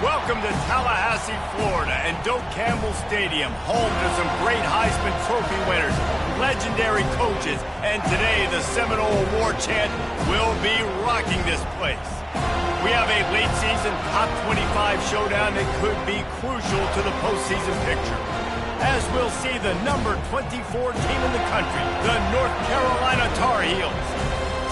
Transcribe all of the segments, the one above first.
Welcome to Tallahassee, Florida, and Doak Campbell Stadium, home to some great Heisman Trophy winners, legendary coaches, and today the Seminole Award chant will be rocking this place. We have a late-season top 25 showdown that could be crucial to the postseason picture, as we'll see the number 24 team in the country, the North Carolina Tar Heels,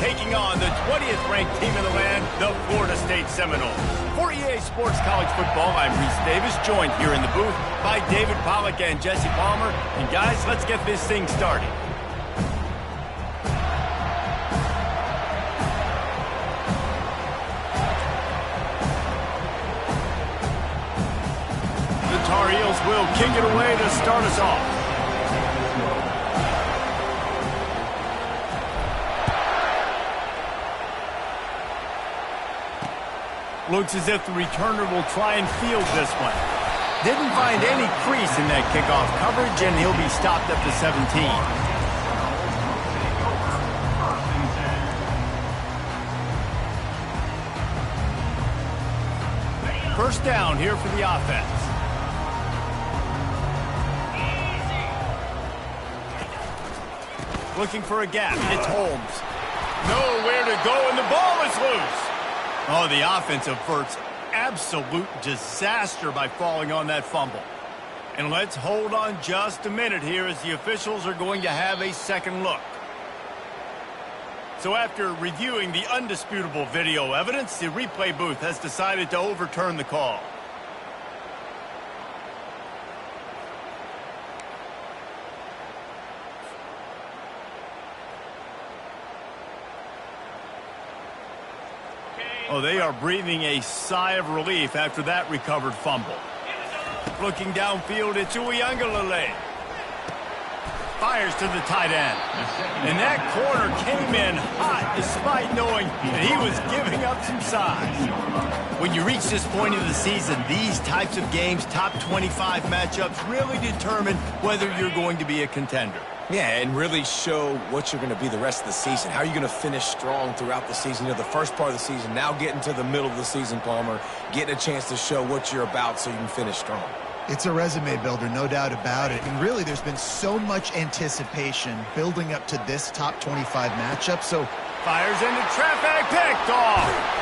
taking on the 20th ranked team in the land, the Florida State Seminoles. For EA Sports College Football, I'm Reese Davis, joined here in the booth by David Pollack and Jesse Palmer. And guys, let's get this thing started. The Tar Heels will kick it away to start us off. Looks as if the returner will try and field this one. Didn't find any crease in that kickoff coverage, and he'll be stopped up to 17. First down here for the offense. Looking for a gap. It's Holmes. Nowhere to go, and the ball is loose. Oh, the offense averts absolute disaster by falling on that fumble. And let's hold on just a minute here as the officials are going to have a second look. So after reviewing the undisputable video evidence, the replay booth has decided to overturn the call. Oh, they are breathing a sigh of relief after that recovered fumble. Looking downfield, it's Uiagalelei. Fires to the tight end. And that corner came in hot despite knowing that he was giving up some size. When you reach this point of the season, these types of games, top 25 matchups, really determine whether you're going to be a contender. Yeah, and really show what you're going to be the rest of the season. How are you going to finish strong throughout the season? You know, the first part of the season, now getting to the middle of the season, Palmer, getting a chance to show what you're about so you can finish strong. It's a resume builder, no doubt about it. And really, there's been so much anticipation building up to this top 25 matchup. So fires into traffic, picked off.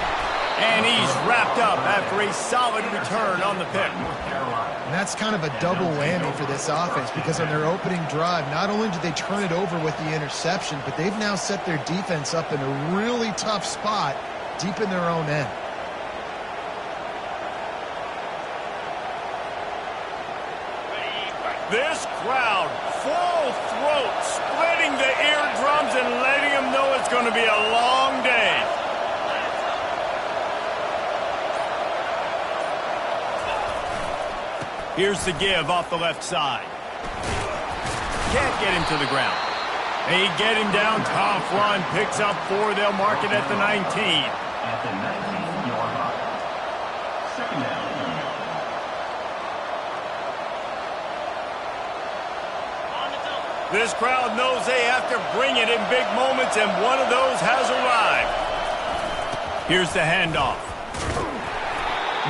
And he's wrapped up after a solid return on the pick. And that's kind of a double whammy for this offense, because on their opening drive, not only did they turn it over with the interception, but they've now set their defense up in a really tough spot deep in their own end. This crowd, full throat, splitting the eardrums and letting them know it's going to be a long day. Here's the give off the left side. Can't get him to the ground. They get him down, tough run, picks up 4. They'll mark it at the 19. At the 19-yard line. Second down. This crowd knows they have to bring it in big moments, and one of those has arrived. Here's the handoff.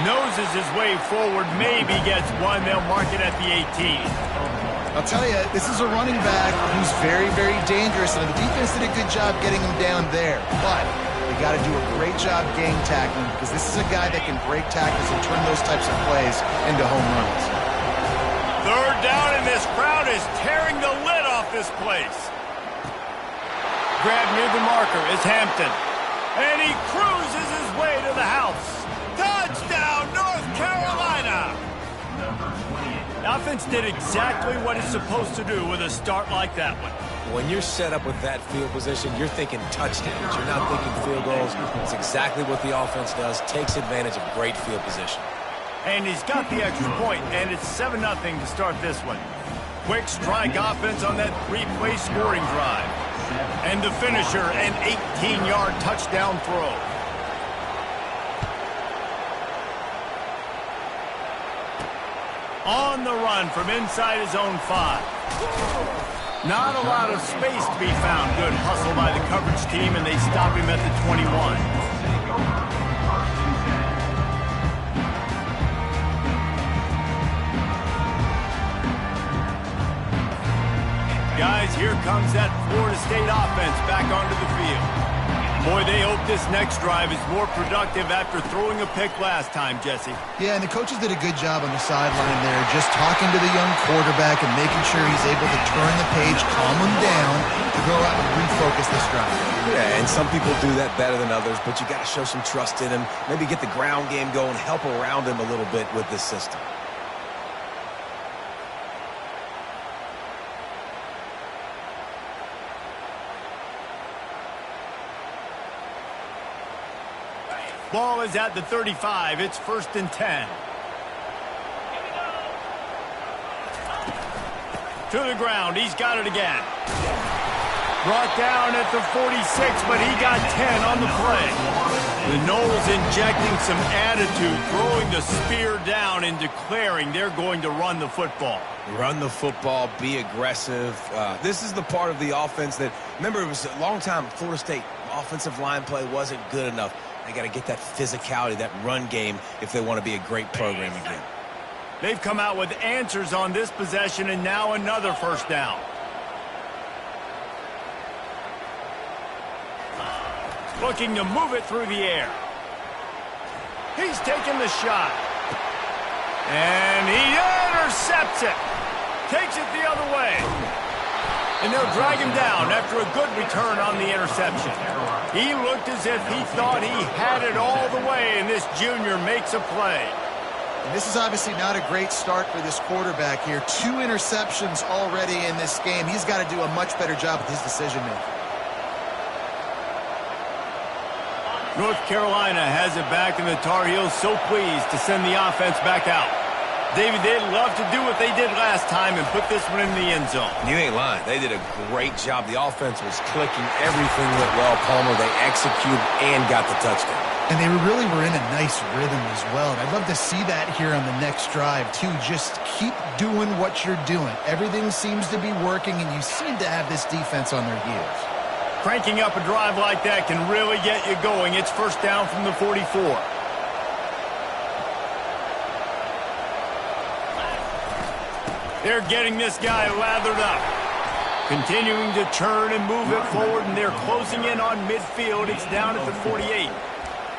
Noses his way forward, maybe gets one. They'll mark it at the 18. I'll tell you, this is a running back who's very, very dangerous, and the defense did a good job getting him down there. But they got to do a great job gang tackling, because this is a guy that can break tackles and turn those types of plays into home runs. Third down, and this crowd is tearing the lid off this place. Grabbed near the marker is Hampton, and he cruises his way to the house. Touchdown, North Carolina! The offense did exactly what it's supposed to do with a start like that one. When you're set up with that field position, you're thinking touchdowns. You're not thinking field goals. It's exactly what the offense does. Takes advantage of great field position. And he's got the extra point, and it's 7-0 to start this one. Quick strike offense on that 3-play scoring drive. And the finisher, an 18-yard touchdown throw. On the run from inside his own 5. Not a lot of space to be found. Good hustle by the coverage team, and they stop him at the 21. Guys, here comes that Florida State offense back onto the field. Boy, they hope this next drive is more productive after throwing a pick last time, Jesse. Yeah, and the coaches did a good job on the sideline there, just talking to the young quarterback and making sure he's able to turn the page, calm him down, to go out and refocus this drive. Yeah, and some people do that better than others, but you got to show some trust in him, maybe get the ground game going, help around him a little bit with this system. Ball is at the 35. It's 1st and 10. To the ground. He's got it again. Brought down at the 46, but he got 10 on the play. The Noles injecting some attitude, throwing the spear down and declaring they're going to run the football. Run the football, be aggressive. This is the part of the offense that, remember, it was a long time Florida State offensive line play wasn't good enough. They got to get that physicality, that run game, if they want to be a great program again. They've come out with answers on this possession, and now another 1st down. Looking to move it through the air. He's taking the shot. And he intercepts it. Takes it the other way. And they'll drag him down after a good return on the interception. He looked as if he thought he had it all the way, and this junior makes a play. And this is obviously not a great start for this quarterback here. 2 interceptions already in this game. He's got to do a much better job with his decision-making. North Carolina has it back, and the Tar Heels so pleased to send the offense back out. David, they'd love to do what they did last time and put this one in the end zone. You ain't lying. They did a great job. The offense was clicking. Everything went well, Palmer. They executed and got the touchdown. And they really were in a nice rhythm as well. And I'd love to see that here on the next drive, too. Just keep doing what you're doing. Everything seems to be working, and you seem to have this defense on their heels. Cranking up a drive like that can really get you going. It's 1st down from the 44. They're getting this guy lathered up. Continuing to turn and move it forward, and they're closing in on midfield. It's down at the 48.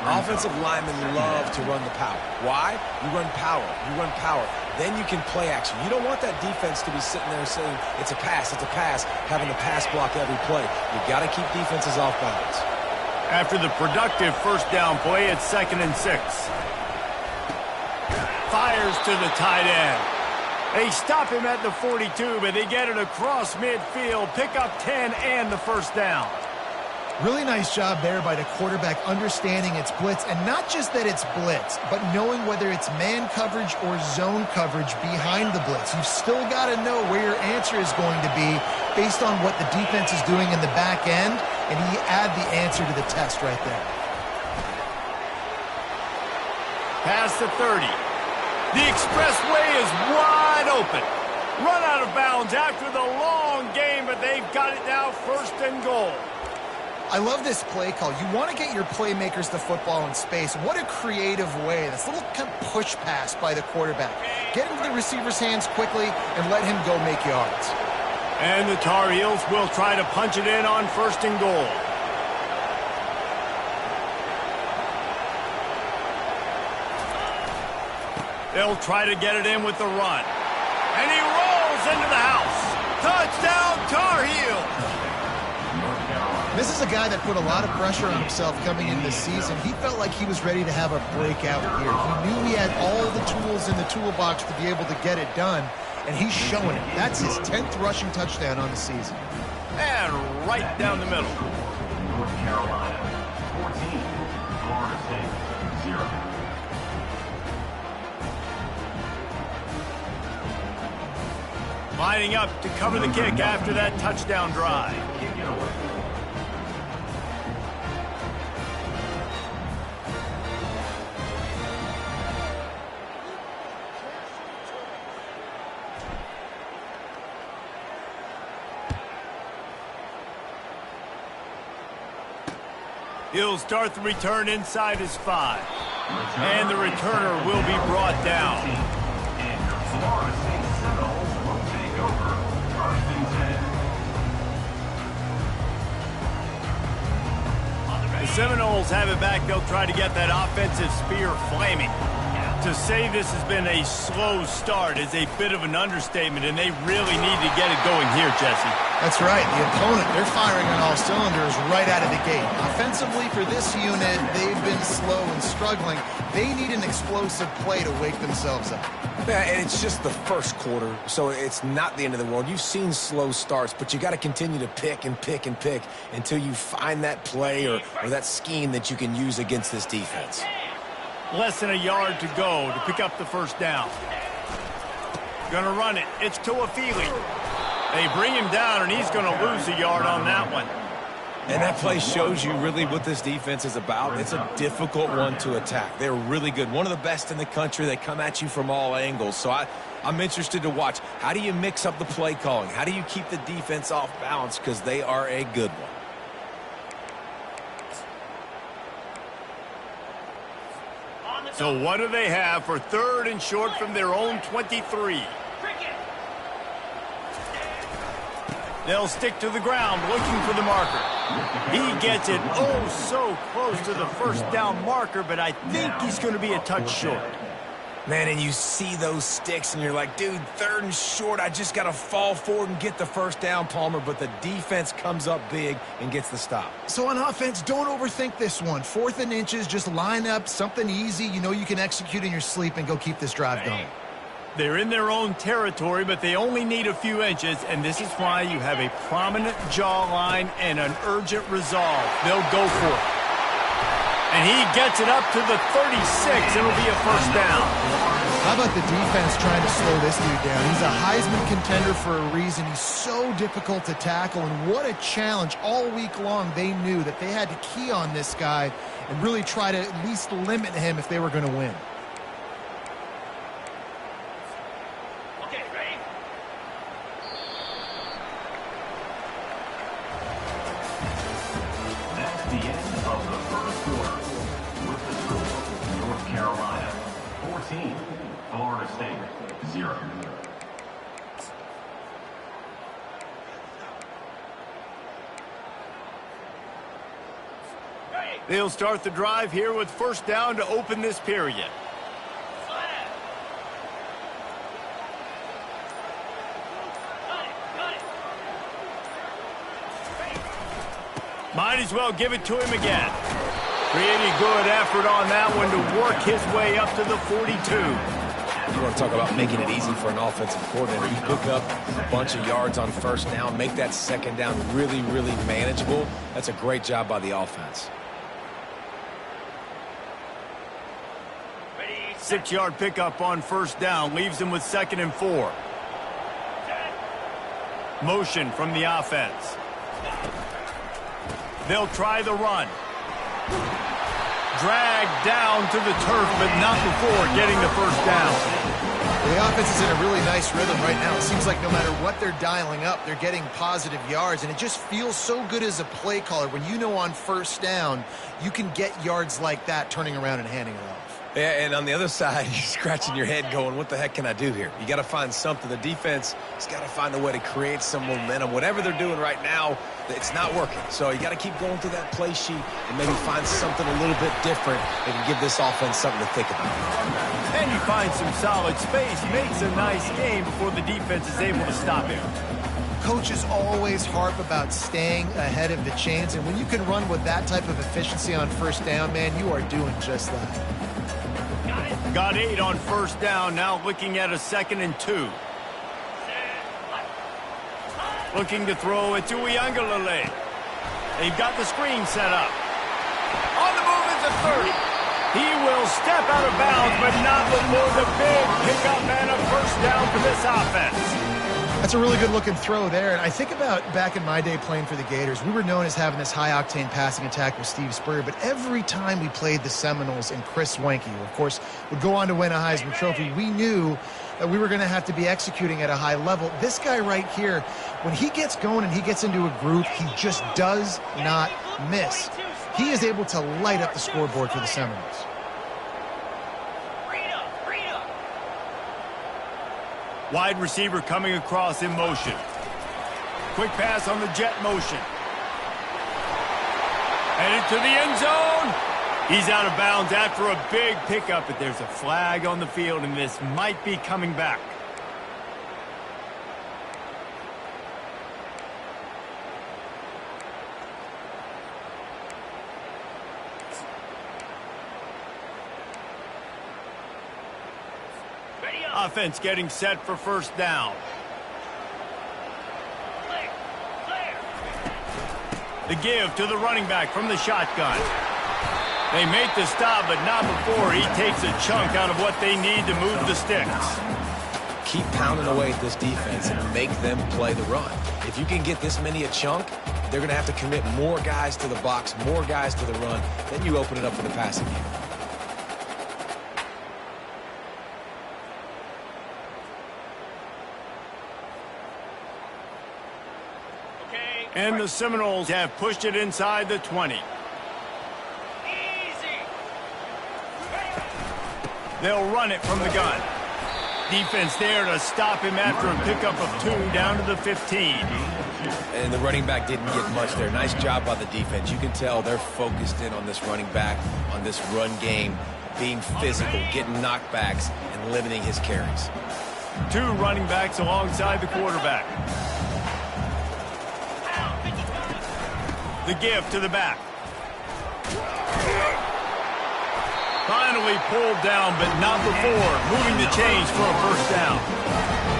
Offensive linemen love to run the power. Why? You run power. You run power. Then you can play action. You don't want that defense to be sitting there saying, it's a pass, having the pass block every play. You got to keep defenses off balance. After the productive 1st down play, it's 2nd and 6. Fires to the tight end. They stop him at the 42, but they get it across midfield, pick up 10 and the 1st down. Really nice job there by the quarterback understanding it's blitz, and not just that it's blitz, but knowing whether it's man coverage or zone coverage behind the blitz. You've still got to know where your answer is going to be based on what the defense is doing in the back end, and he add the answer to the test right there. Past the 30. The expressway is wide open. Run out of bounds after the long game, but they've got it now 1st and goal. I love this play call. You want to get your playmakers the football in space. What a creative way. This little kind of push pass by the quarterback. Get into the receiver's hands quickly and let him go make yards. And the Tar Heels will try to punch it in on 1st and goal. They'll try to get it in with the run. And he rolls into the house. Touchdown, Tar Heels! This is a guy that put a lot of pressure on himself coming into the season. He felt like he was ready to have a breakout year. He knew he had all the tools in the toolbox to be able to get it done, and he's showing it. That's his 10th rushing touchdown on the season. And right down the middle. North Carolina, 14. Florida State, 0. Lining up to cover the kick after that touchdown drive. Kick it away. He'll start the return inside his 5. And the returner will be brought down. And the Florida State Seminoles will take over 1st and 10 Seminoles have it back. They'll try to get that offensive spear flaming. To say this has been a slow start is a bit of an understatement, and they really need to get it going here, Jesse. That's right. The opponent, they're firing on all cylinders right out of the gate. Offensively, for this unit, they've been slow and struggling. They need an explosive play to wake themselves up. Yeah, and it's just the first quarter, so it's not the end of the world. You've seen slow starts, but you got to continue to pick and pick and pick until you find that play or that scheme that you can use against this defense. Less than a yard to go to pick up the first down. Gonna run it. It's Tuafili. They bring him down, and he's gonna lose a yard on that one. And that play shows you really what this defense is about. It's a difficult one to attack. They're really good. One of the best in the country. They come at you from all angles. So I'm interested to watch. How do you mix up the play calling? How do you keep the defense off balance? Because they are a good one. So what do they have for 3rd and short from their own 23? They'll stick to the ground looking for the marker. He gets it oh so close to the first down marker, but I think he's going to be a touch short. Man, and you see those sticks, and you're like, dude, 3rd and short, I just got to fall forward and get the first down, Palmer, but the defense comes up big and gets the stop. So on offense, don't overthink this one. 4th and inches, just line up something easy you know you can execute in your sleep and go keep this drive going. They're in their own territory, but they only need a few inches, and this is why you have a prominent jawline and an urgent resolve. They'll go for it. And he gets it up to the 36. It'll be a first down. How about the defense trying to slow this dude down? He's a Heisman contender for a reason. He's so difficult to tackle, and what a challenge. All week long, they knew that they had to key on this guy and really try to at least limit him if they were going to win. Florida State, 0. They'll start the drive here with first down to open this period. Might as well give it to him again. Pretty good effort on that one to work his way up to the 42. You want to talk about making it easy for an offensive coordinator. You pick up a bunch of yards on first down, make that second down really, really manageable. That's a great job by the offense. 6-yard pickup on first down leaves him with 2nd and 4. Motion from the offense. They'll try the run. Dragged down to the turf, but not before getting the first down. The offense is in a really nice rhythm right now. It seems like no matter what they're dialing up, they're getting positive yards, and it just feels so good as a play caller when you know on first down you can get yards like that turning around and handing it off. Yeah, and on the other side, you're scratching your head going, what the heck can I do here? You got to find something. The defense has got to find a way to create some momentum. Whatever they're doing right now, it's not working. So you got to keep going through that play sheet and maybe find something a little bit different that can give this offense something to think about. And he finds some solid space, makes a nice game before the defense is able to stop him. Coaches always harp about staying ahead of the chains, and when you can run with that type of efficiency on first down, man, you are doing just that. Got 8 on first down, now looking at a 2nd and 2. Looking to throw it to Uiagalelei. They've got the screen set up. On the move is a 30. He will step out of bounds, but not before the big pickup and a first down for this offense. That's a really good-looking throw there. And I think about back in my day playing for the Gators, we were known as having this high-octane passing attack with Steve Spurrier, but every time we played the Seminoles and Chris Wenke, who, of course, would go on to win a Heisman Trophy, we knew that we were going to have to be executing at a high level. This guy right here, when he gets going and he gets into a groove, he just does not miss. He is able to light up the scoreboard for the Seminoles. Wide receiver coming across in motion. Quick pass on the jet motion. Headed to the end zone. He's out of bounds after a big pickup, but there's a flag on the field, and this might be coming back. Offense getting set for first down. The give to the running back from the shotgun. They make the stop, but not before he takes a chunk out of what they need to move the sticks. Keep pounding away at this defense and make them play the run. If you can get this many a chunk, they're going to have to commit more guys to the box, more guys to the run. Then you open it up for the passing game. And the Seminoles have pushed it inside the 20. They'll run it from the gun. Defense there to stop him after a pickup of 2 down to the 15. And the running back didn't get much there. Nice job by the defense. You can tell they're focused in on this running back, on this run game, being physical, getting knockbacks, and limiting his carries. 2 running backs alongside the quarterback. The give to the back. Finally pulled down, but not before moving the chains for a first down.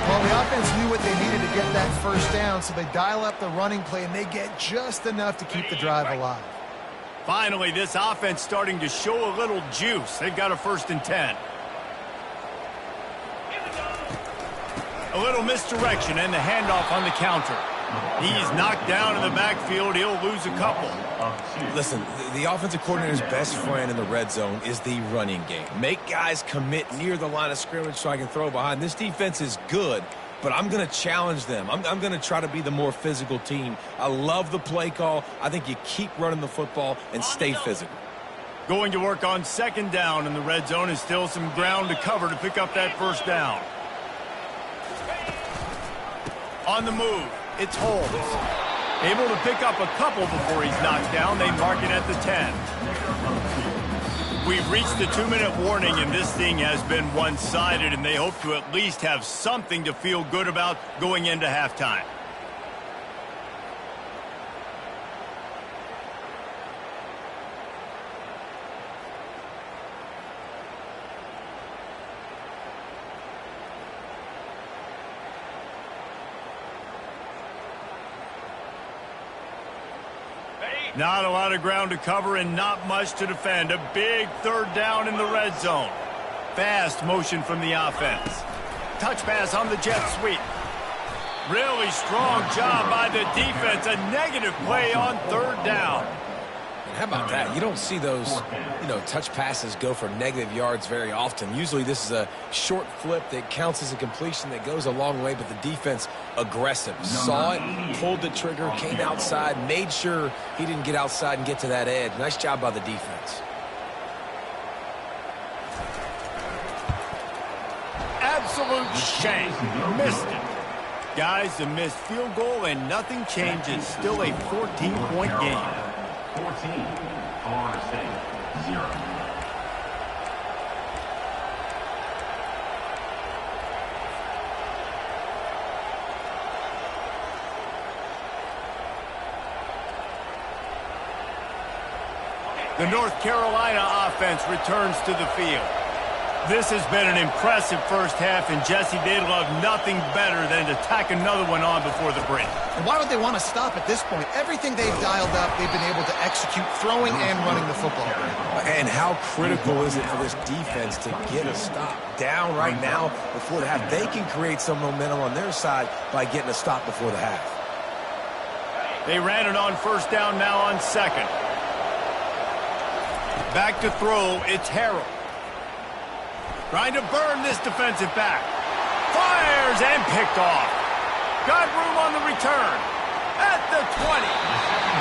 Well, the offense knew what they needed to get that first down, so they dial up the running play, and they get just enough to keep the drive alive. Finally, this offense starting to show a little juice. They've got a 1st and 10. A little misdirection and the handoff on the counter. He's knocked down in the backfield. He'll lose a couple. Listen, the offensive coordinator's best friend in the red zone is the running game. Make guys commit near the line of scrimmage so I can throw behind. This defense is good, but I'm going to challenge them. I'm going to try to be the more physical team. I love the play call. I think you keep running the football and stay physical. Going to work on 2nd down in the red zone is still some ground to cover to pick up that first down. On the move. It's Holmes. Able to pick up a couple before he's knocked down. They mark it at the 10. We've reached the 2-minute warning, and this thing has been one-sided, and they hope to at least have something to feel good about going into halftime. Not a lot of ground to cover and not much to defend. A big 3rd down in the red zone. Fast motion from the offense. Touch pass on the jet sweep. Really strong job by the defense. A negative play on 3rd down. And how about that? You don't see those, touch passes go for negative yards very often. Usually this is a short flip that counts as a completion that goes a long way, but the defense aggressive. Saw it, pulled the trigger, came outside, made sure he didn't get outside and get to that edge. Nice job by the defense. Absolute shame. Missed it. Guys, a missed field goal and nothing changes. Still a 14-point game. 14, Florida State, 0. The North Carolina offense returns to the field. This has been an impressive first half, and Jesse, they'd love nothing better than to tack another one on before the break. And why would they want to stop at this point? Everything they've dialed up, they've been able to execute throwing and running the football. And how critical is it for this defense to get a stop? Down right now before the half. They can create some momentum on their side by getting a stop before the half. They ran it on 1st down, now on 2nd. Back to throw, it's Harrell. Trying to burn this defensive back. Fires and picked off. Got room on the return. At the 20.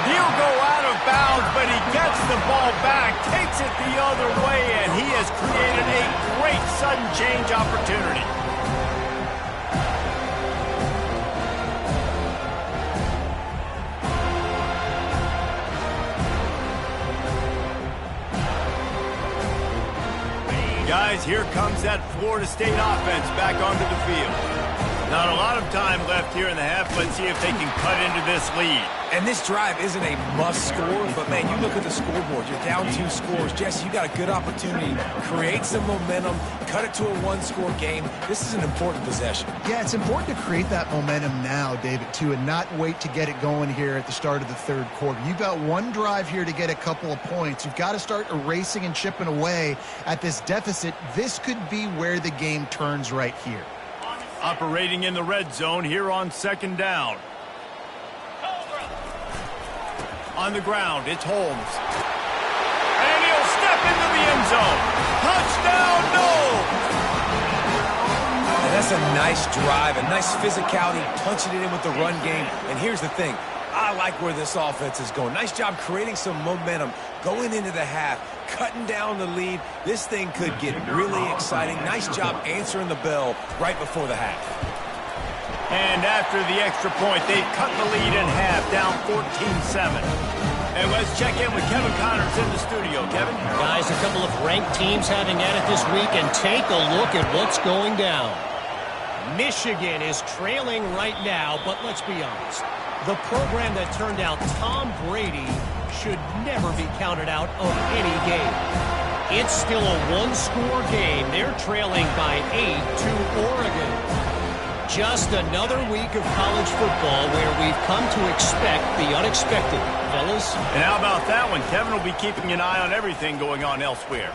He'll go out of bounds, but he gets the ball back, takes it the other way, and he has created a great sudden change opportunity. Guys, here comes that Florida State offense back onto the field. Not a lot of time left here in the half. Let's see if they can cut into this lead. And this drive isn't a must score, but, man, you look at the scoreboard. You're down 2 scores. Jesse, you got a good opportunity. Create some momentum. Cut it to a 1-score game. This is an important possession. Yeah, it's important to create that momentum now, David, too, and not wait to get it going here at the start of the third quarter. You've got one drive here to get a couple of points. You've got to start erasing and chipping away at this deficit. This could be where the game turns right here. Operating in the red zone here on 2nd down. On the ground, it's Holmes. And he'll step into the end zone. Touchdown, no! And that's a nice drive, a nice physicality, punching it in with the run game. And here's the thing. I like where this offense is going. Nice job creating some momentum, going into the half, cutting down the lead. This thing could get really exciting. Nice job answering the bell right before the half. And after the extra point, they've cut the lead in half, down 14-7. And let's check in with Kevin Connors in the studio. Kevin? Guys, a couple of ranked teams having at it this week, and take a look at what's going down. Michigan is trailing right now, but let's be honest. The program that turned out Tom Brady should never be counted out of any game. It's still a 1-score game. They're trailing by 8 to Oregon. Just another week of college football where we've come to expect the unexpected, fellas. And how about that one? Kevin will be keeping an eye on everything going on elsewhere.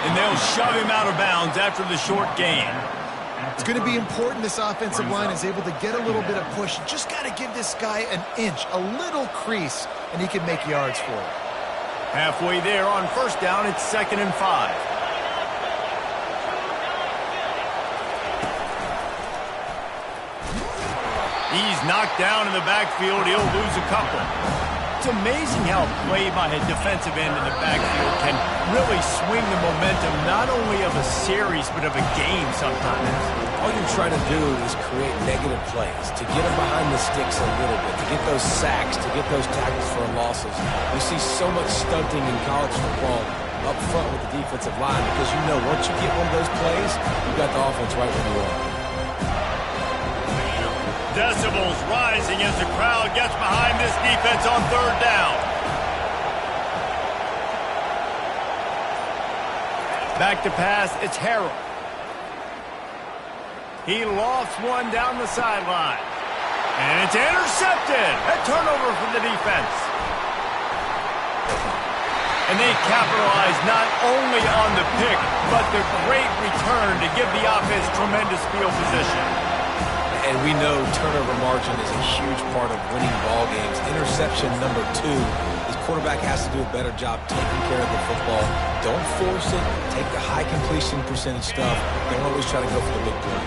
And they'll shove him out of bounds after the short gain. It's going to be important this offensive line is able to get a little bit of push. Just got to give this guy an inch, a little crease, and he can make yards for it. Halfway there on 1st down, it's 2nd and 5. He's knocked down in the backfield. He'll lose a couple. It's amazing how play by a defensive end in the backfield can really swing the momentum not only of a series but of a game sometimes. All you're trying to do is create negative plays, to get them behind the sticks a little bit, to get those sacks, to get those tackles for losses. You see so much stunting in college football up front with the defensive line because you know once you get one of those plays, you've got the offense right where you are. Decibels rising as the crowd gets behind this defense on 3rd down. Back to pass, it's Harrell. He lofts one down the sideline. And it's intercepted. A turnover for the defense. And they capitalize not only on the pick, but the great return to give the offense tremendous field position. And we know turnover margin is a huge part of winning ball games. Interception number 2. His quarterback has to do a better job taking care of the football. Don't force it. Take the high completion percentage stuff. Don't always try to go for the big play.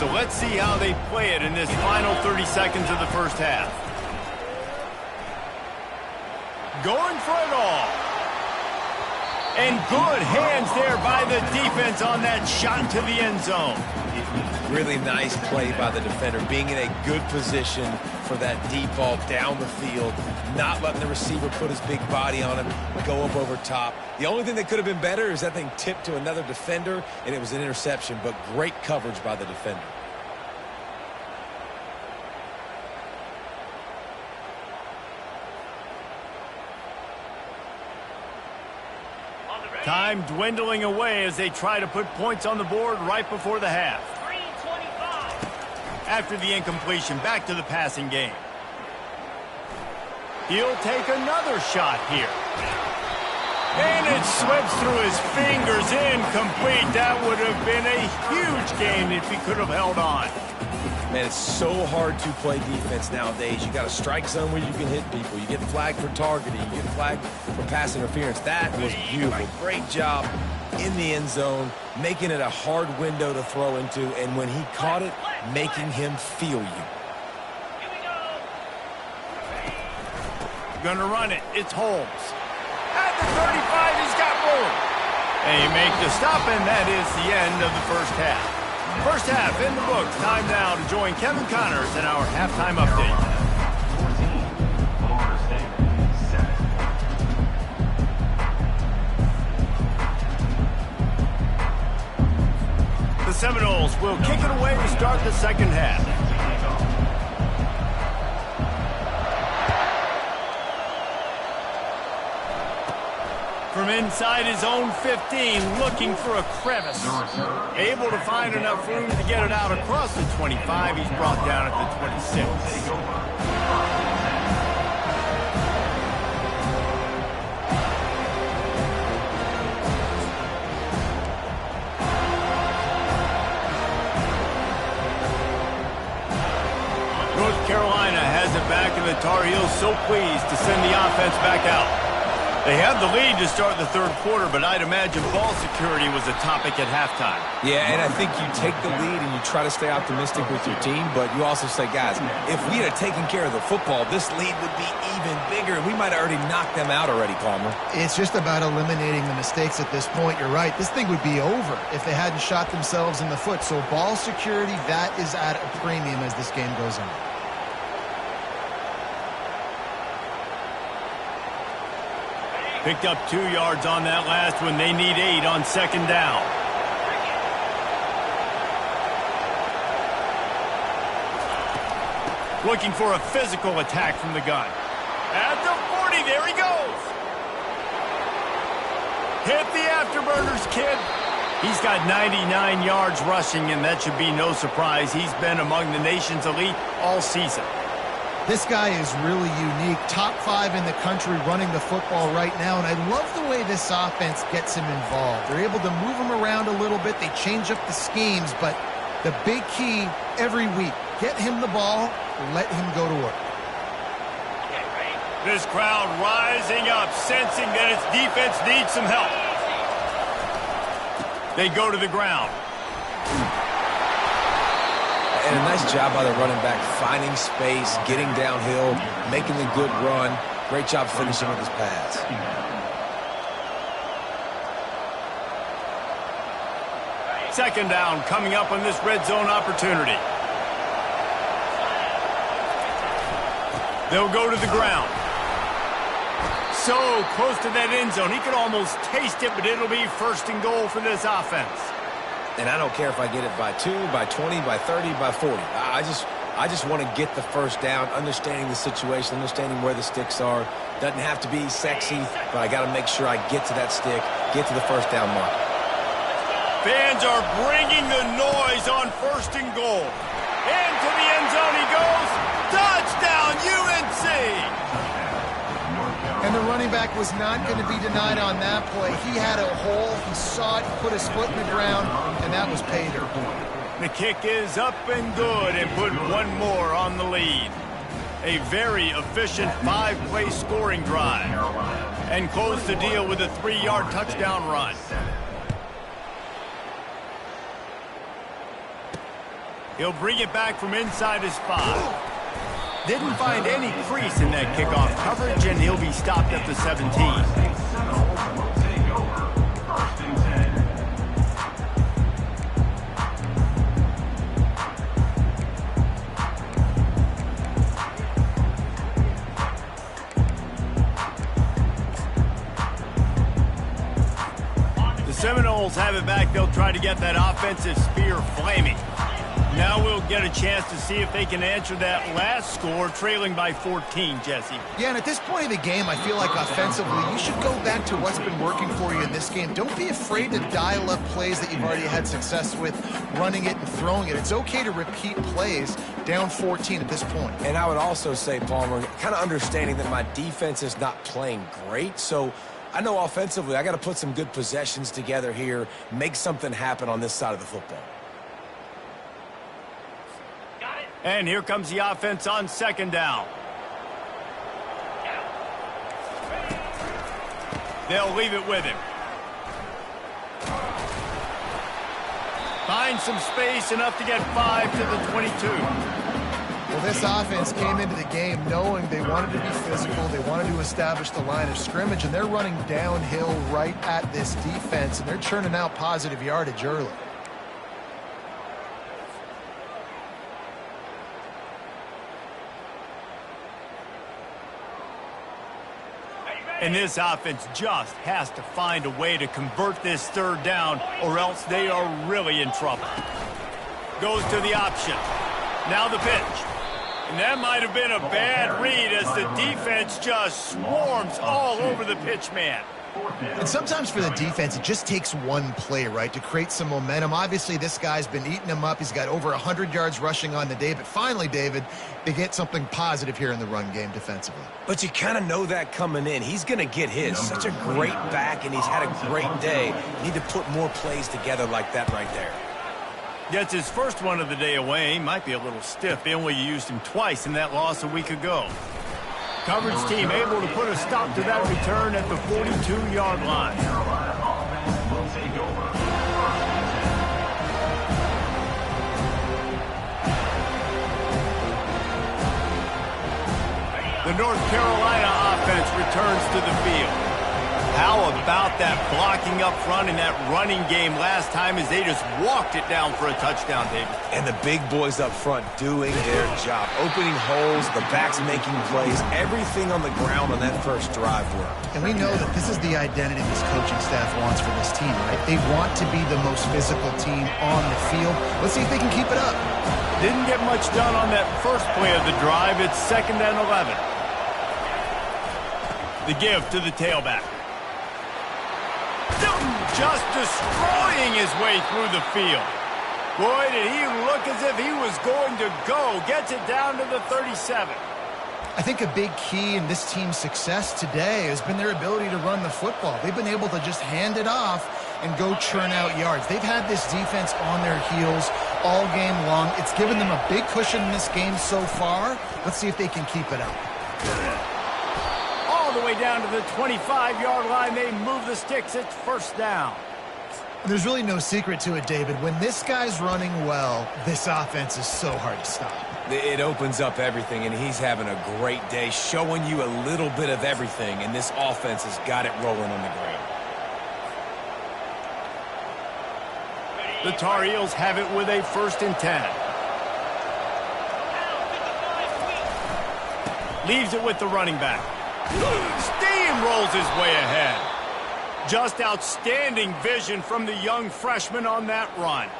So let's see how they play it in this final 30 seconds of the 1st half. Going for it all. And good hands there by the defense on that shot to the end zone. Really nice play by the defender, being in a good position for that deep ball down the field, not letting the receiver put his big body on him, go up over top. The only thing that could have been better is that thing tipped to another defender, and it was an interception, but great coverage by the defender. Time dwindling away as they try to put points on the board right before the half. After the incompletion, back to the passing game. He'll take another shot here. And it slips through his fingers, incomplete. That would have been a huge gain if he could have held on. Man, it's so hard to play defense nowadays. You got a strike zone where you can hit people. You get flagged for targeting. You get flagged for pass interference. That was beautiful. Great job in the end zone, making it a hard window to throw into, and when he caught it, making him feel you. Gonna run it. It's Holmes. At the 35, he's got room. They make the stop, and that is the end of the 1st half. 1st half in the books. Time now to join Kevin Connors in our halftime update. 14, Florida State, 7. Seminoles will kick it away to start the second half. From inside his own 15, looking for a crevice. Able to find enough room to get it out across the 25. He's brought down at the 26. North Carolina has it back, and the Tar Heels so pleased to send the offense back out. They have the lead to start the third quarter, but I'd imagine ball security was a topic at halftime. Yeah, and I think you take the lead and you try to stay optimistic with your team, but you also say, guys, if we had taken care of the football, this lead would be even bigger. We might have already knocked them out already, Palmer. It's just about eliminating the mistakes at this point. You're right. This thing would be over if they hadn't shot themselves in the foot. So ball security, that is at a premium as this game goes on. Picked up 2 yards on that last one. They need 8 on second down. Looking for a physical attack from the gun. At the 40, there he goes. Hit the afterburners, kid. He's got 99 yards rushing, and that should be no surprise. He's been among the nation's elite all season. This guy is really unique. Top 5 in the country running the football right now, and I love the way this offense gets him involved. They're able to move him around a little bit. They change up the schemes, but the big key every week, get him the ball, let him go to work. This crowd rising up, sensing that its defense needs some help. They go to the ground. And a nice job by the running back, finding space, getting downhill, making a good run. Great job finishing with his pass. Second down coming up on this red zone opportunity. They'll go to the ground. So close to that end zone. He could almost taste it, but it'll be first and goal for this offense. And I don't care if I get it by 2, by 20, by 30, by 40. I just want to get the first down, understanding the situation, understanding where the sticks are. Doesn't have to be sexy, but I got to make sure I get to that stick, get to the first down mark. Fans are bringing the noise on first and goal. Into the end zone he goes. Touchdown, UNC! And the running back was not going to be denied on that play. He had a hole. He saw it. He put his foot in the ground, and that was pay dirt. The kick is up and good, and put one more on the lead. A very efficient 5-play scoring drive. And close the deal with a 3-yard touchdown run. He'll bring it back from inside his 5. Didn't find any crease in that kickoff coverage, and he'll be stopped at the 17. The Seminoles have it back. They'll try to get that offensive spear flaming. Now we'll get a chance to see if they can answer that last score, trailing by 14, Jesse. Yeah, and at this point of the game, I feel like offensively, you should go back to what's been working for you in this game. Don't be afraid to dial up plays that you've already had success with, running it and throwing it. It's okay to repeat plays down 14 at this point. And I would also say, Palmer, kind of understanding that my defense is not playing great, so I know offensively I got to put some good possessions together here, make something happen on this side of the football. And here comes the offense on second down. They'll leave it with him. Find some space, enough to get 5 to the 22. Well, this offense came into the game knowing they wanted to be physical, they wanted to establish the line of scrimmage, and they're running downhill right at this defense, and they're churning out positive yardage early. And this offense just has to find a way to convert this third down, or else they are really in trouble. Goes to the option. Now the pitch. And that might have been a bad read as the defense just swarms all over the pitch man. And sometimes for the defense, it just takes one play, right, to create some momentum. Obviously, this guy's been eating him up. He's got over 100 yards rushing on the day. But finally, David, they get something positive here in the run game defensively. But you kind of know that coming in. He's going to get his. Such a great back, and he's had a great day. You need to put more plays together like that right there. Gets his first one of the day away. He might be a little stiff. They only used him twice in that loss a week ago. Coverage team able to put a stop to that return at the 42-yard line. The North Carolina offense returns to the field. How about that blocking up front in that running game last time as they just walked it down for a touchdown, David? And the big boys up front doing their job. Opening holes, the backs making plays, everything on the ground on that first drive worked. And we know that this is the identity this coaching staff wants for this team, right? They want to be the most physical team on the field. Let's see if they can keep it up. Didn't get much done on that first play of the drive. It's 2nd and 11. The give to the tailback. Just destroying his way through the field. Boy, did he look as if he was going to go. Gets it down to the 37. I think a big key in this team's success today has been their ability to run the football. They've been able to just hand it off and go churn out yards. They've had this defense on their heels all game long. It's given them a big cushion in this game so far. Let's see if they can keep it up. All the way down to the 25-yard line. They move the sticks. It's 1st down. There's really no secret to it, David. When this guy's running well, this offense is so hard to stop. It opens up everything, and he's having a great day, showing you a little bit of everything, and this offense has got it rolling on the ground. The Tar Heels have it with a 1st and 10. Leaves it with the running back. Steamrolls his way ahead. Just outstanding vision from the young freshman on that run.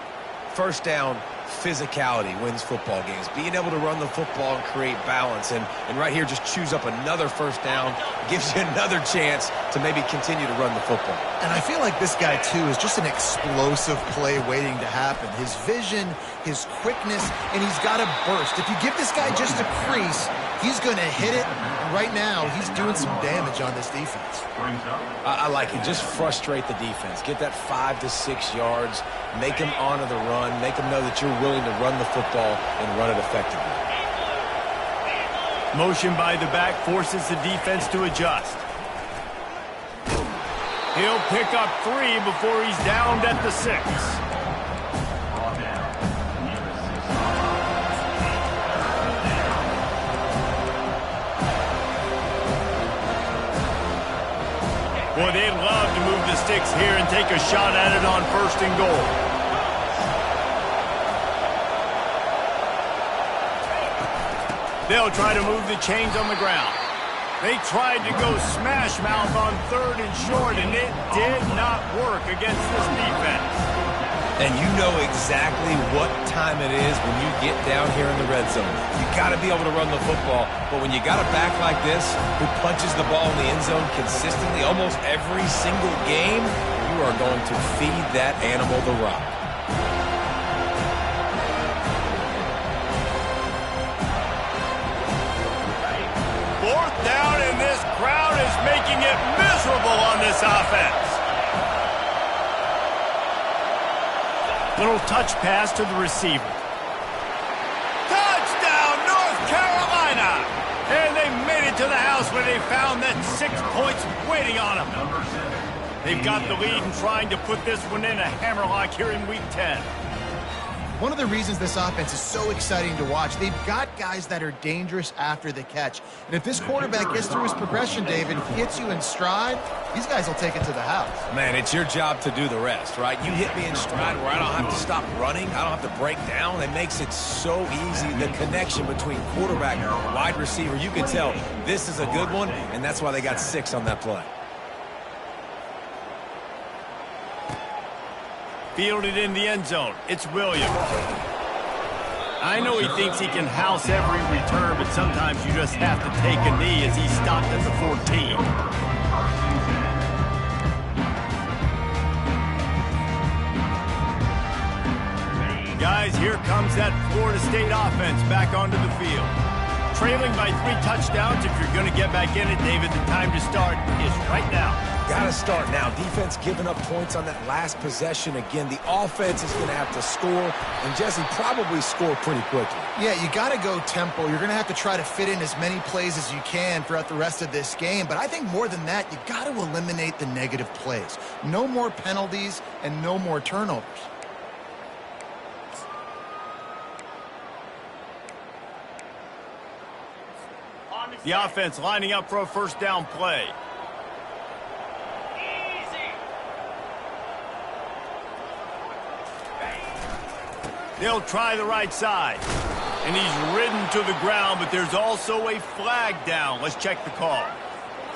1st down, physicality wins football games. Being able to run the football and create balance. And right here, just choose up another 1st down. Gives you another chance to maybe continue to run the football. And I feel like this guy, too, is just an explosive play waiting to happen. His vision, his quickness, and he's got a burst. If you give this guy just a crease, he's going to hit it. And right now, he's doing some damage on this defense. I like it. Just frustrate the defense. Get that 5 to 6 yards. Make them honor the run. Make them know that you're willing to run the football and run it effectively. Motion by the back forces the defense to adjust. He'll pick up 3 before he's downed at the 6. Boy, they'd love to move the sticks here and take a shot at it on 1st and goal. They'll try to move the chains on the ground. They tried to go smash mouth on 3rd and short, and it did not work against this defense. And you know exactly what time it is when you get down here in the red zone. You got to be able to run the football, but when you got a back like this who punches the ball in the end zone consistently almost every single game, you are going to feed that animal the rock. Fourth down, and this crowd is making it miserable on this offense. Little touch pass to the receiver. Touchdown, North Carolina! And they made it to the house when they found that 6 points waiting on them. They've got the lead and trying to put this one in a hammerlock here in Week 10. One of the reasons this offense is so exciting to watch, they've got guys that are dangerous after the catch. And if this quarterback gets through his progression, David, if he hits you in stride, these guys will take it to the house. Man, it's your job to do the rest, right? You hit me in stride where I don't have to stop running. I don't have to break down. It makes it so easy. The connection between quarterback and wide receiver, you can tell this is a good one, and that's why they got 6 on that play. Fielded in the end zone. It's Williams. I know he thinks he can house every return, but sometimes you just have to take a knee as he's stopped at the 14. Guys, here comes that Florida State offense back onto the field. Trailing by 3 touchdowns. If you're going to get back in it, David, the time to start is right now. Got to start now. Defense giving up points on that last possession. Again, the offense is going to have to score, and Jesse probably score pretty quickly. Yeah, you got to go tempo. You're going to have to try to fit in as many plays as you can throughout the rest of this game. But I think more than that, you got to eliminate the negative plays. No more penalties and no more turnovers. The offense lining up for a first down play. They'll try the right side. And he's ridden to the ground, but there's also a flag down. Let's check the call.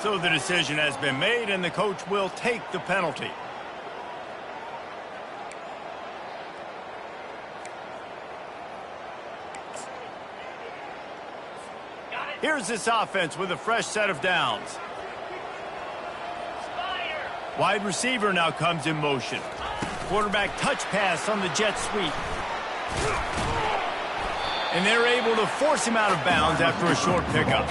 So the decision has been made, and the coach will take the penalty. Here's this offense with a fresh set of downs. Wide receiver now comes in motion. Quarterback touch pass on the jet sweep. And they're able to force him out of bounds after a short pickup.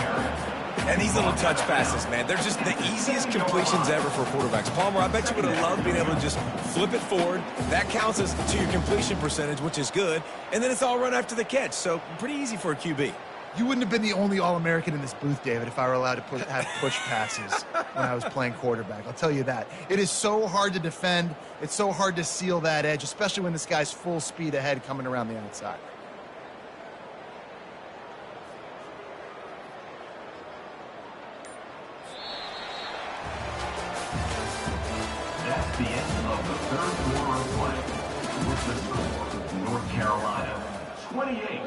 And these little touch passes, man, they're just the easiest completions ever for quarterbacks. Palmer, I bet you would have loved being able to just flip it forward. That counts as to your completion percentage, which is good. And then it's all run after the catch, so pretty easy for a QB. You wouldn't have been the only All-American in this booth, David, if I were allowed to have push passes when I was playing quarterback. I'll tell you that. It is so hard to defend. It's so hard to seal that edge, especially when this guy's full speed ahead coming around the outside. That's the end of the third quarter of play. With the score, North Carolina 28,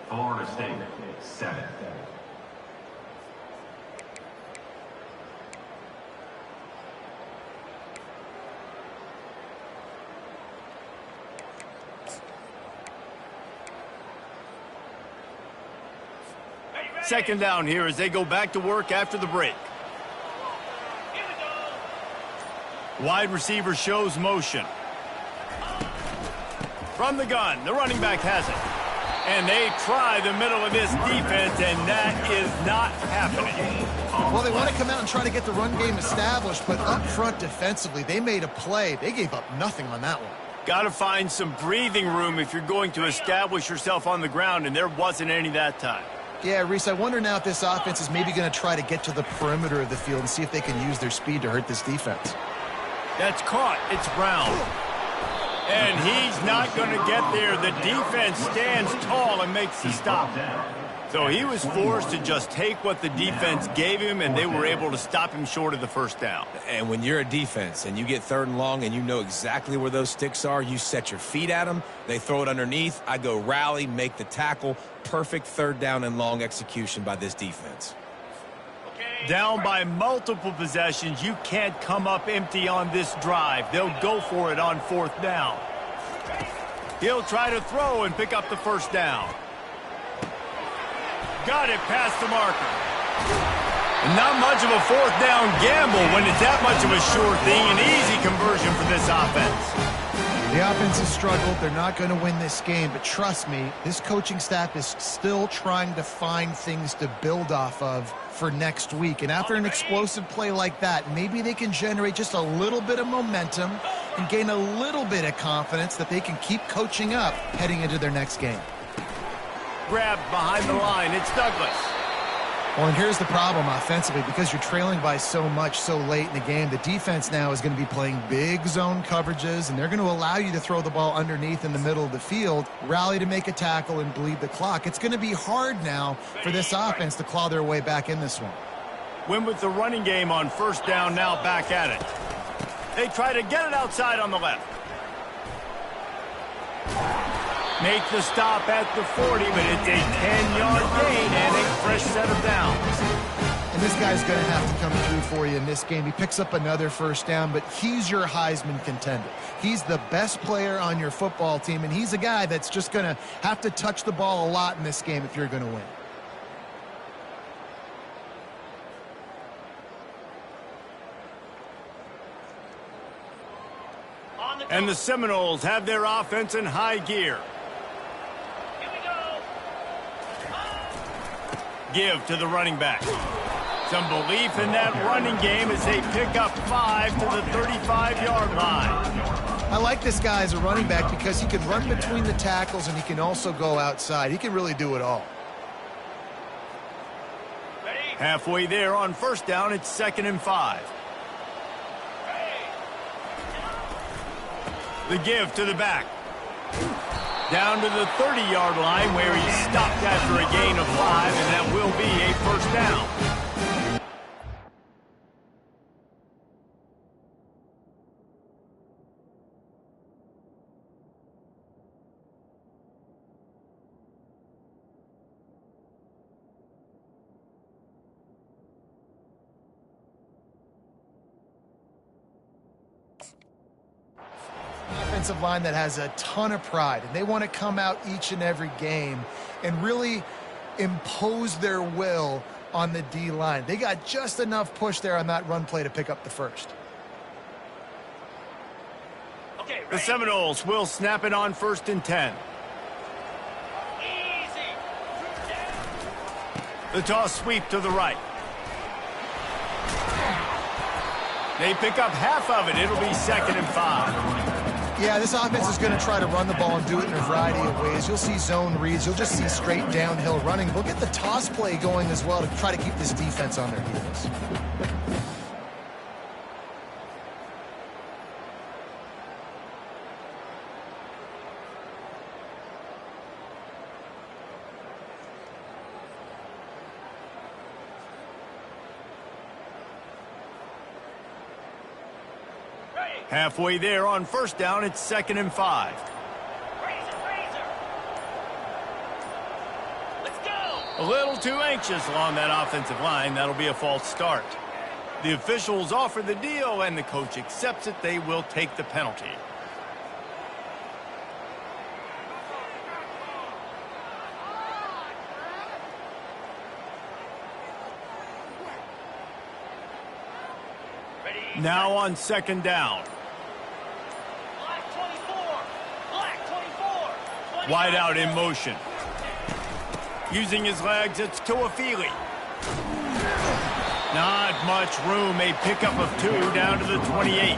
Florida State 7. Second down here as they go back to work after the break. Wide receiver shows motion. From the gun, the running back has it. And they try the middle of this defense, and that is not happening. Well, they want to come out and try to get the run game established, but up front defensively, they made a play. They gave up nothing on that one. Got to find some breathing room if you're going to establish yourself on the ground, and there wasn't any that time. Yeah, Reese, I wonder now if this offense is maybe going to try to get to the perimeter of the field and see if they can use their speed to hurt this defense. That's caught. It's Brown. And he's not going to get there. The defense stands tall and makes the stop. So he was forced to just take what the defense gave him, and they were able to stop him short of the first down. And when you're a defense and you get 3rd and long and you know exactly where those sticks are, you set your feet at them, they throw it underneath, I go rally, make the tackle. Perfect 3rd down and long execution by this defense. Down by multiple possessions, you can't come up empty on this drive. They'll go for it on 4th down. He'll try to throw and pick up the first down. Got it past the marker. Not much of a 4th down gamble when it's that much of a sure thing. An easy conversion for this offense. The offense has struggled. They're not going to win this game, but trust me, this coaching staff is still trying to find things to build off of for next week. And after an explosive play like that, maybe they can generate just a little bit of momentum and gain a little bit of confidence that they can keep coaching up heading into their next game. Grabbed behind the line. It's Douglas. Well, and here's the problem offensively. Because you're trailing by so much so late in the game, the defense now is going to be playing big zone coverages, and they're going to allow you to throw the ball underneath in the middle of the field, rally to make a tackle, and bleed the clock. It's going to be hard now for this offense to claw their way back in this one. Win with the running game on first down, now back at it. They try to get it outside on the left. Make the stop at the 40, but it's a 10-yard gain and a fresh set of downs. And this guy's going to have to come through for you in this game. He picks up another first down, but he's your Heisman contender. He's the best player on your football team, and he's a guy that's just going to have to touch the ball a lot in this game if you're going to win. And the Seminoles have their offense in high gear. Give to the running back. Some belief in that running game as they pick up 5 to the 35-yard line. I like this guy as a running back because he can run between the tackles and he can also go outside. He can really do it all. Halfway there on first down, it's 2nd and 5. The give to the back. Down to the 30-yard line where he stopped after a gain of 5, and that will be a first down. Offensive line that has a ton of pride, and they want to come out each and every game and really impose their will on the D-line. They got just enough push there on that run play to pick up the first. The Seminoles will snap it on 1st and 10. The toss sweep to the right. They pick up half of it. It'll be 2nd and 5. Yeah, this offense is going to try to run the ball and do it in a variety of ways. You'll see zone reads. You'll just see straight downhill running. We'll get the toss play going as well to try to keep this defense on their heels. Halfway there on first down, it's 2nd and 5. Let's go! A little too anxious along that offensive line. That'll be a false start. The officials offer the deal, and the coach accepts it. They will take the penalty. Now on 2nd down. Wide out in motion. Using his legs, it's Tuafili. Not much room. A pickup of 2 down to the 28.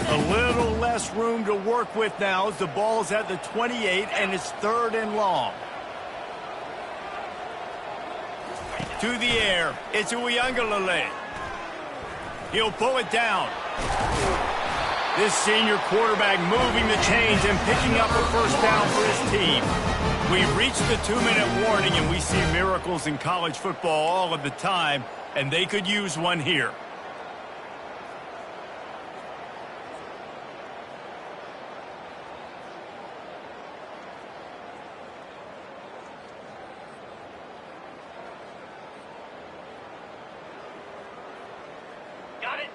A little less room to work with now as the ball's at the 28 and it's 3rd and long. To the air, it's Uyangalele. He'll pull it down. This senior quarterback moving the chains and picking up a first down for his team. We've reached the 2-minute warning, and we see miracles in college football all of the time, and they could use one here.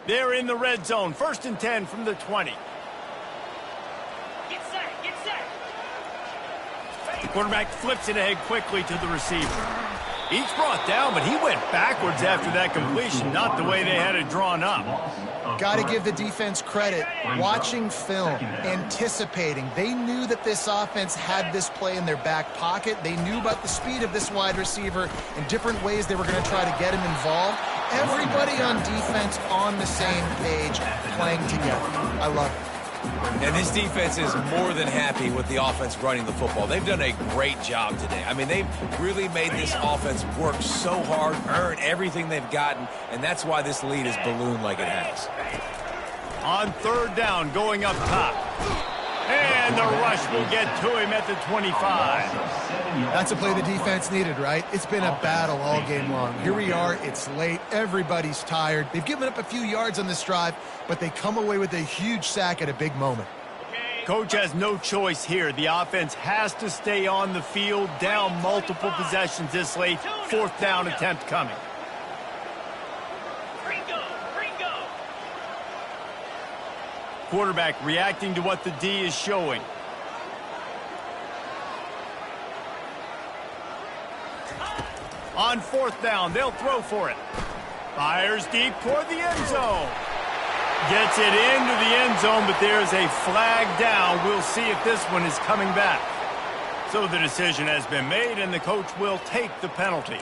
They're in the red zone. 1st and 10 from the 20. Get set. The quarterback flips it ahead quickly to the receiver. He's brought down, but he went backwards after that completion, not the way they had it drawn up. Got to give the defense credit. Watching film, anticipating. They knew that this offense had this play in their back pocket. They knew about the speed of this wide receiver and different ways they were going to try to get him involved. Everybody on defense on the same page, playing together. I love it. And this defense is more than happy with the offense running the football. They've done a great job today. I mean, they've really made this offense work so hard, earn everything they've gotten, and that's why this lead has ballooned like it has. On third down, going up top. And the rush will get to him at the 25. That's a play the defense needed, right? It's been a battle all game long. Here we are. It's late. Everybody's tired. They've given up a few yards on this drive, but they come away with a huge sack at a big moment. Coach has no choice here. The offense has to stay on the field, down multiple possessions this late. Fourth down attempt coming. Quarterback reacting to what the D is showing. On fourth down, they'll throw for it. Fires deep toward the end zone. Gets it into the end zone, but there's a flag down. We'll see if this one is coming back. So the decision has been made, and the coach will take the penalty.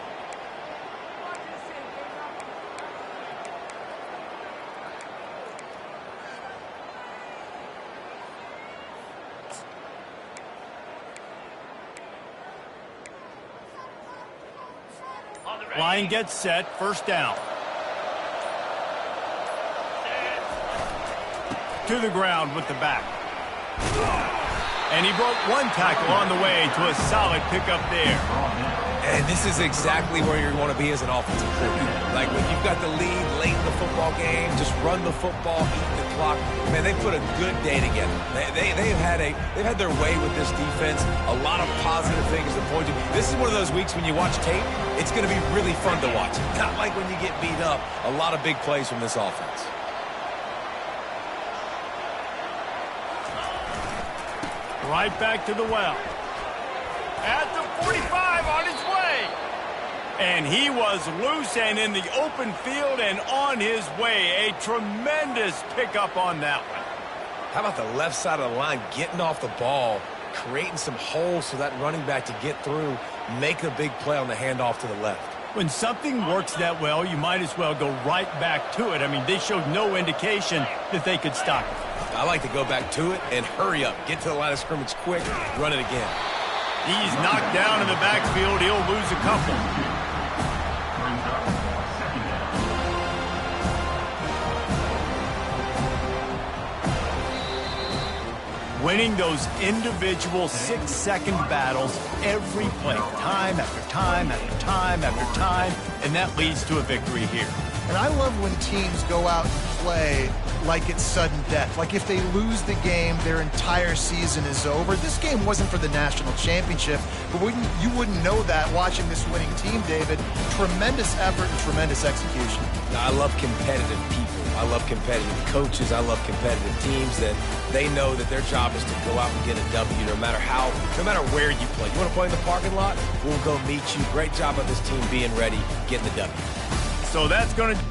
Line gets set, first down. To the ground with the back. And he broke one tackle on the way to a solid pickup there. And this is exactly where you want to be as an offensive coordinator. Like when you've got the lead late in the football game, just run the football, eat the clock. Man, they put a good day together. They've had their way with this defense. A lot of positive things to point to. This is one of those weeks when you watch tape, it's going to be really fun to watch. Not like when you get beat up. A lot of big plays from this offense. Right back to the well. At the 45, on his way. And he was loose and in the open field and on his way. A tremendous pickup on that one. How about the left side of the line getting off the ball, creating some holes for that running back to get through, make a big play on the handoff to the left. When something works that well, you might as well go right back to it. I mean, they showed no indication that they could stop it. I like to go back to it and hurry up. Get to the line of scrimmage quick, run it again. He's knocked down in the backfield. He'll lose a couple. Winning those individual 6-second battles every play, time after time after time after time, and that leads to a victory here. And I love when teams go out and play like it's sudden death. Like if they lose the game, their entire season is over. This game wasn't for the national championship, but you wouldn't know that watching this winning team, David. Tremendous effort and tremendous execution. I love competitive people. I love competitive coaches. I love competitive teams that they know that their job is to go out and get a W no matter where you play. You want to play in the parking lot? We'll go meet you. Great job of this team being ready, getting the W. So that's going to